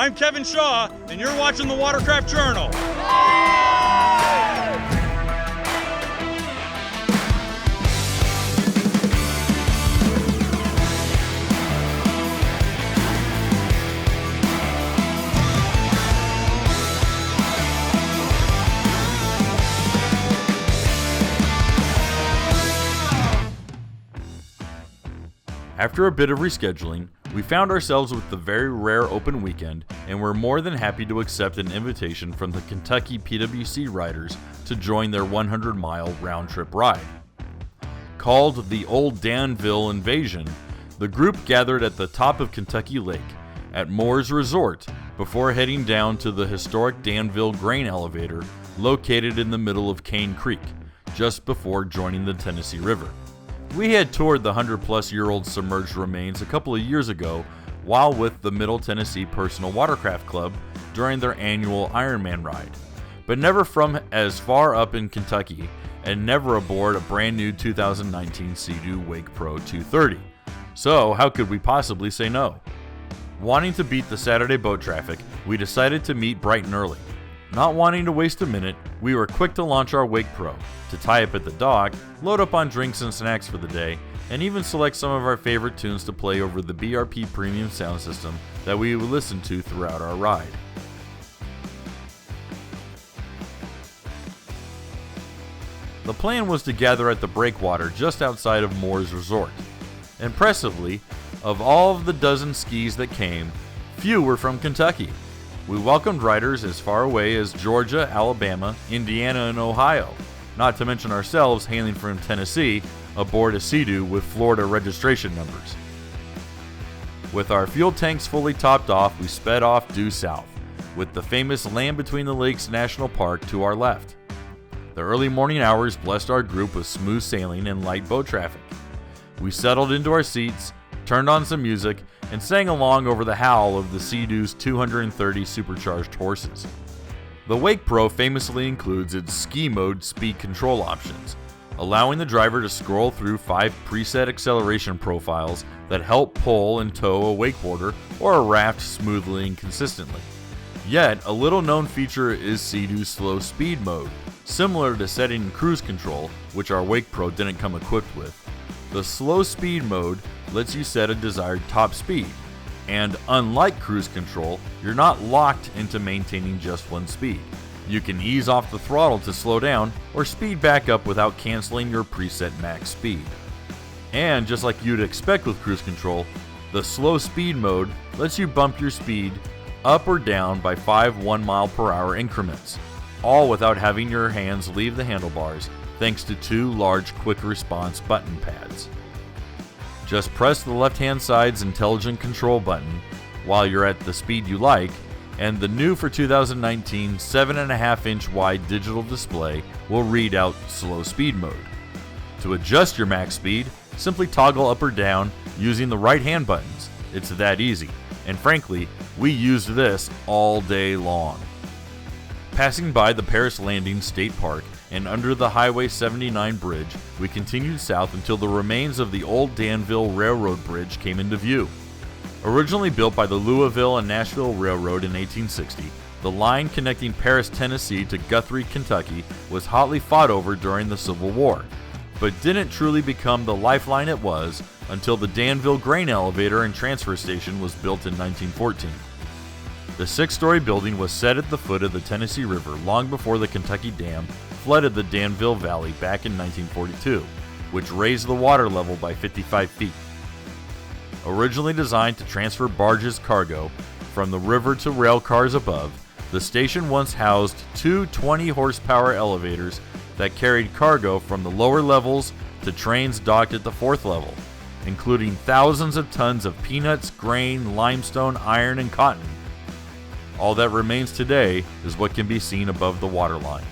I'm Kevin Shaw, and you're watching the Watercraft Journal. After a bit of rescheduling, we found ourselves with the very rare open weekend, and we're more than happy to accept an invitation from the Kentucky PWC riders to join their 100-mile round-trip ride. Called the Old Danville Invasion, the group gathered at the top of Kentucky Lake at Moore's Resort before heading down to the historic Danville Grain Elevator located in the middle of Cane Creek, just before joining the Tennessee River. We had toured the 100-plus-year-old submerged remains a couple of years ago while with the Middle Tennessee Personal Watercraft Club during their annual Ironman ride, but never from as far up in Kentucky and never aboard a brand new 2019 Sea-Doo Wake Pro 230. So how could we possibly say no? Wanting to beat the Saturday boat traffic, we decided to meet bright and early. Not wanting to waste a minute, we were quick to launch our Wake Pro, to tie up at the dock, load up on drinks and snacks for the day, and even select some of our favorite tunes to play over the BRP premium sound system that we would listen to throughout our ride. The plan was to gather at the breakwater just outside of Moore's Resort. Impressively, of all of the dozen skis that came, few were from Kentucky. We welcomed riders as far away as Georgia, Alabama, Indiana, and Ohio, not to mention ourselves hailing from Tennessee aboard a Sea-Doo with Florida registration numbers. With our fuel tanks fully topped off, we sped off due south, with the famous Land Between the Lakes National Park to our left. The early morning hours blessed our group with smooth sailing and light boat traffic. We settled into our seats, turned on some music, and sang along over the howl of the Sea-Doo's 230 supercharged horses. The Wake Pro famously includes its ski mode speed control options, allowing the driver to scroll through 5 preset acceleration profiles that help pull and tow a wakeboarder or a raft smoothly and consistently. Yet, a little known feature is Sea-Doo's slow speed mode, similar to setting in cruise control, which our Wake Pro didn't come equipped with. The slow speed mode lets you set a desired top speed, and unlike cruise control, you're not locked into maintaining just one speed. You can ease off the throttle to slow down or speed back up without canceling your preset max speed. And just like you'd expect with cruise control, the slow speed mode lets you bump your speed up or down by 5 1-mile-per-hour increments, all without having your hands leave the handlebars, thanks to 2 large quick response button pads. Just press the left-hand side's intelligent control button while you're at the speed you like, and the new for 2019 7.5-inch wide digital display will read out slow speed mode. To adjust your max speed, simply toggle up or down using the right-hand buttons. It's that easy, and frankly, we used this all day long. Passing by the Paris Landing State Park and under the Highway 79 bridge, we continued south until the remains of the Old Danville Railroad Bridge came into view. Originally built by the Louisville and Nashville Railroad in 1860, the line connecting Paris, Tennessee to Guthrie, Kentucky was hotly fought over during the Civil War, but didn't truly become the lifeline it was until the Danville Grain Elevator and Transfer Station was built in 1914. The 6-story building was set at the foot of the Tennessee River long before the Kentucky Dam flooded the Danville Valley back in 1942, which raised the water level by 55 feet. Originally designed to transfer barges' cargo from the river to rail cars above, the station once housed 2 20-horsepower elevators that carried cargo from the lower levels to trains docked at the 4th level, including thousands of tons of peanuts, grain, limestone, iron, and cotton. All that remains today is what can be seen above the waterline.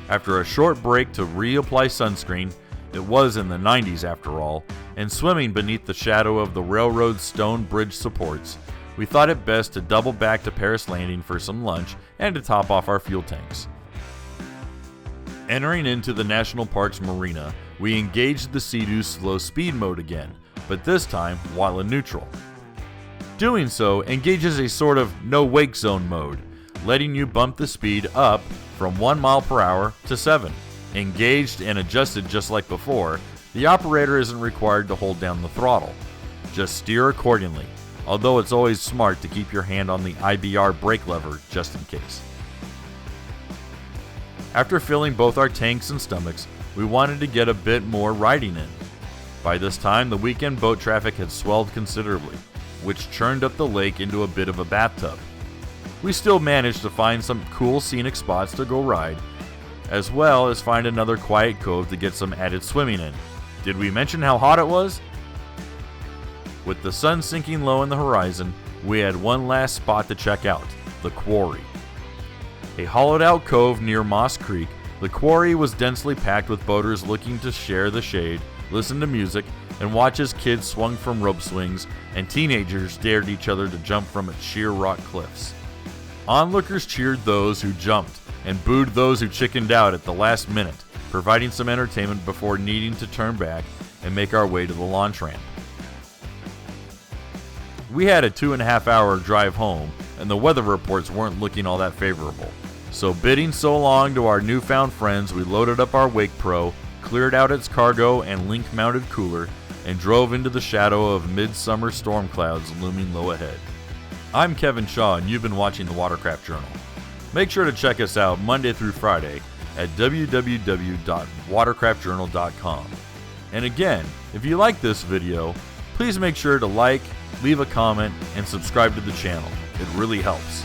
After a short break to reapply sunscreen, it was in the 90s after all, and swimming beneath the shadow of the railroad's stone bridge supports, we thought it best to double back to Paris Landing for some lunch and to top off our fuel tanks. Entering into the National Park's marina, we engaged the Sea-Doo's slow speed mode again, but this time while in neutral. Doing so engages a sort of no wake zone mode, letting you bump the speed up from 1 mile per hour to 7. Engaged and adjusted just like before, the operator isn't required to hold down the throttle. Just steer accordingly, although it's always smart to keep your hand on the IBR brake lever just in case. After filling both our tanks and stomachs, we wanted to get a bit more riding in. By this time, the weekend boat traffic had swelled considerably, which churned up the lake into a bit of a bathtub. We still managed to find some cool scenic spots to go ride, as well as find another quiet cove to get some added swimming in. Did we mention how hot it was? With the sun sinking low in the horizon, we had one last spot to check out, the quarry. A hollowed out cove near Moss Creek, the quarry was densely packed with boaters looking to share the shade, listen to music, and watch as kids swung from rope swings and teenagers dared each other to jump from its sheer rock cliffs. Onlookers cheered those who jumped and booed those who chickened out at the last minute, providing some entertainment before needing to turn back and make our way to the launch ramp. We had a 2.5 hour drive home, and the weather reports weren't looking all that favorable. So bidding so long to our newfound friends, we loaded up our Wake Pro, cleared out its cargo and link-mounted cooler, and drove into the shadow of midsummer storm clouds looming low ahead. I'm Kevin Shaw, and you've been watching the Watercraft Journal. Make sure to check us out Monday through Friday at www.watercraftjournal.com. And again, if you like this video, please make sure to like, leave a comment, and subscribe to the channel. It really helps.